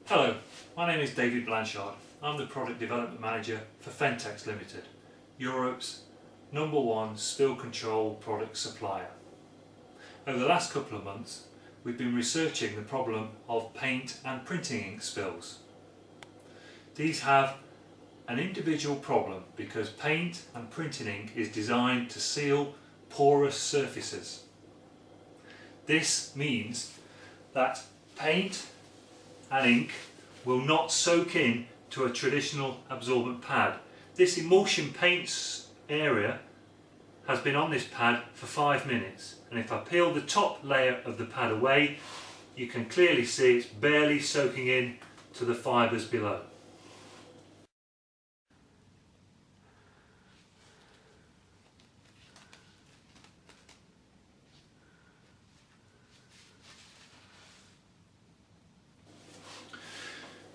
Hello, my name is David Blanchard. I'm the Product Development Manager for Fentex Limited, Europe's #1 spill control product supplier. Over the last couple of months, we've been researching the problem of paint and printing ink spills. These have an individual problem because paint and printing ink is designed to seal porous surfaces. This means that paint and ink will not soak in to a traditional absorbent pad. This emulsion paints area has been on this pad for 5 minutes, and if I peel the top layer of the pad away, you can clearly see it's barely soaking in to the fibres below.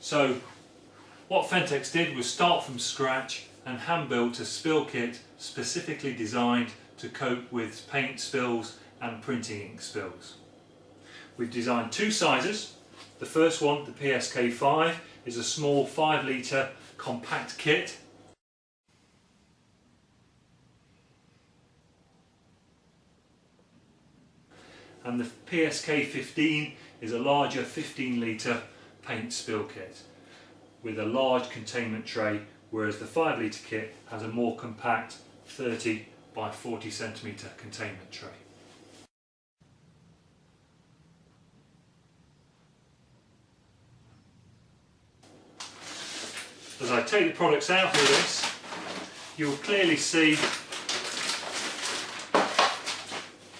So what Fentex did was start from scratch and hand built a spill kit specifically designed to cope with paint spills and printing ink spills. We've designed 2 sizes. The first one, the PSK5, is a small 5 litre compact kit. And the PSK15 is a larger 15 litre paint spill kit with a large containment tray, whereas the 5 litre kit has a more compact 30 by 40 centimetre containment tray. As I take the products out of this, you'll clearly see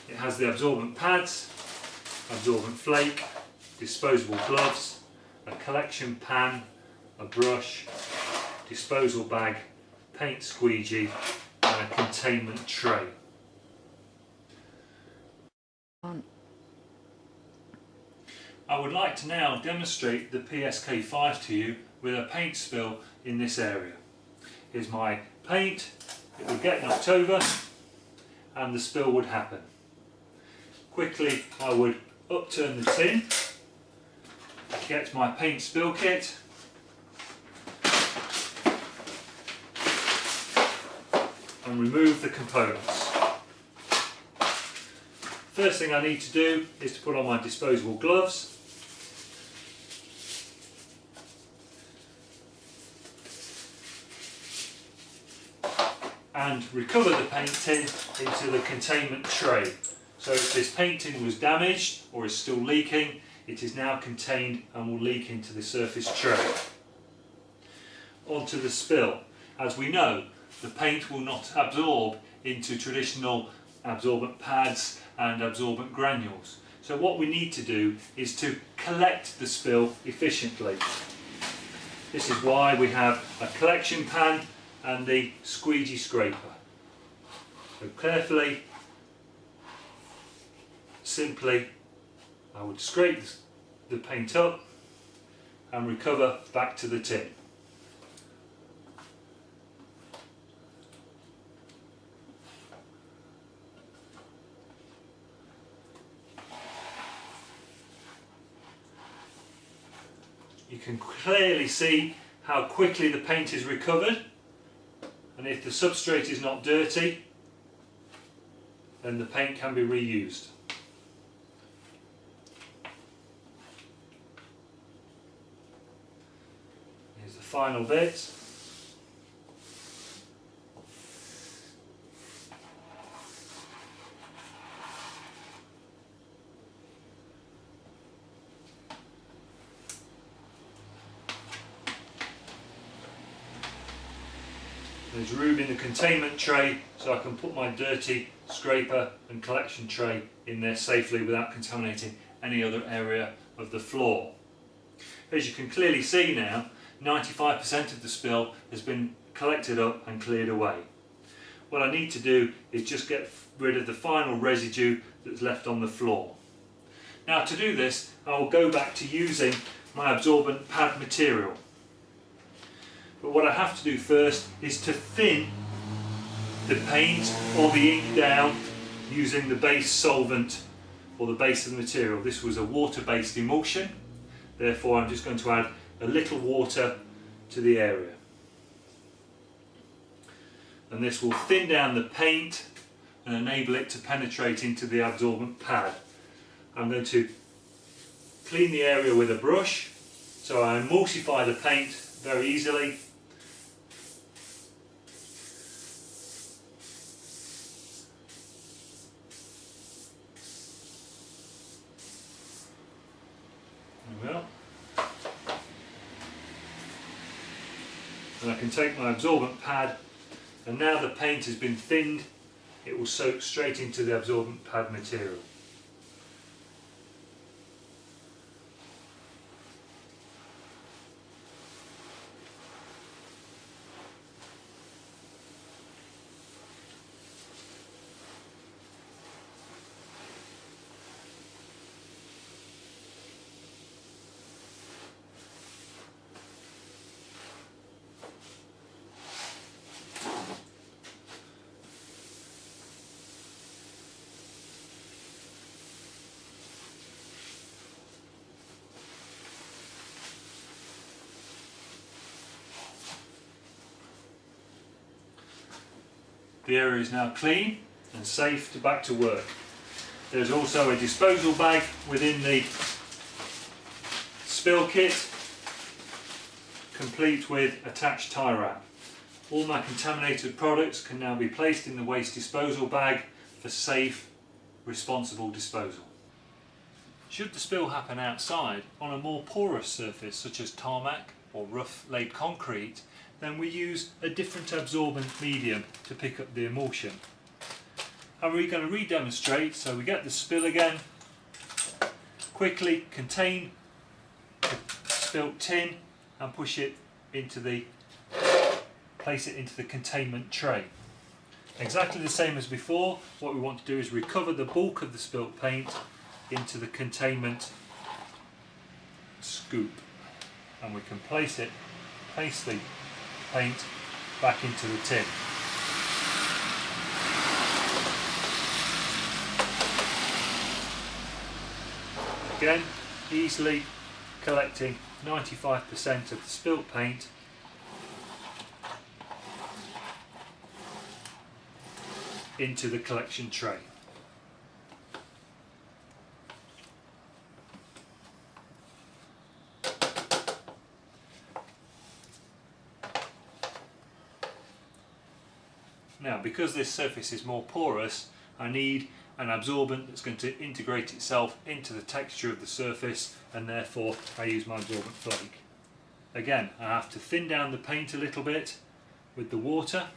it has the absorbent pads, absorbent flake, disposable gloves, a collection pan, a brush, disposal bag, paint squeegee and a containment tray. I would like to now demonstrate the PSK5 to you with a paint spill in this area. Here's my paint, it would get knocked over and the spill would happen. Quickly I would upturn the tin, get my paint spill kit, and remove the components. First thing I need to do is to put on my disposable gloves. And recover the paint tin into the containment tray. So if this paint tin was damaged or is still leaking, it is now contained and will leak into the surface tray. Onto the spill. As we know, the paint will not absorb into traditional absorbent pads and absorbent granules. So what we need to do is to collect the spill efficiently. This is why we have a collection pan and the squeegee scraper. So carefully, simply, I would scrape the paint up and recover back to the tin. You can clearly see how quickly the paint is recovered, and if the substrate is not dirty, then the paint can be reused. Here's the final bit. There's room in the containment tray so I can put my dirty scraper and collection tray in there safely without contaminating any other area of the floor. As you can clearly see now, 95% of the spill has been collected up and cleared away. What I need to do is just get rid of the final residue that's left on the floor. Now to do this, I will go back to using my absorbent pad material. But what I have to do first is to thin the paint or the ink down using the base solvent or the base of the material. This was a water-based emulsion, therefore I'm just going to add a little water to the area. And this will thin down the paint and enable it to penetrate into the absorbent pad. I'm going to clean the area with a brush, so I emulsify the paint very easily. There we are. And I can take my absorbent pad, and now the paint has been thinned, it will soak straight into the absorbent pad material. The area is now clean and safe to back to work. There's also a disposal bag within the spill kit, complete with attached tie wrap. All my contaminated products can now be placed in the waste disposal bag for safe, responsible disposal. Should the spill happen outside on a more porous surface such as tarmac or rough laid concrete, then we use a different absorbent medium to pick up the emulsion. And we're going to re-demonstrate, so we get the spill again, quickly contain the spilt tin and push it into place it into the containment tray. Exactly the same as before. What we want to do is recover the bulk of the spilt paint into the containment scoop, and we can place the paint back into the tin. Again, easily collecting 95% of the spilt paint into the collection tray. Now, because this surface is more porous, I need an absorbent that's going to integrate itself into the texture of the surface, and therefore I use my absorbent flake. Again, I have to thin down the paint a little bit with the water,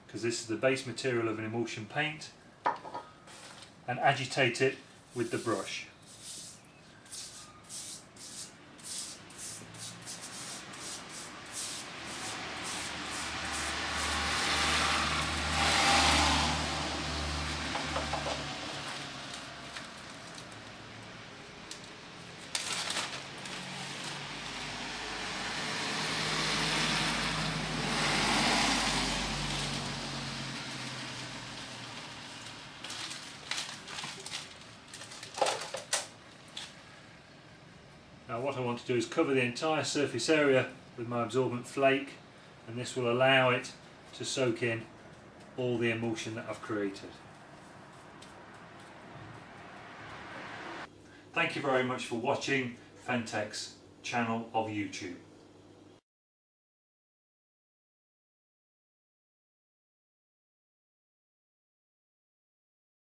because this is the base material of an emulsion paint, and agitate it with the brush. Now what I want to do is cover the entire surface area with my absorbent flake, and this will allow it to soak in all the emulsion that I've created. Thank you very much for watching Fentex channel of YouTube.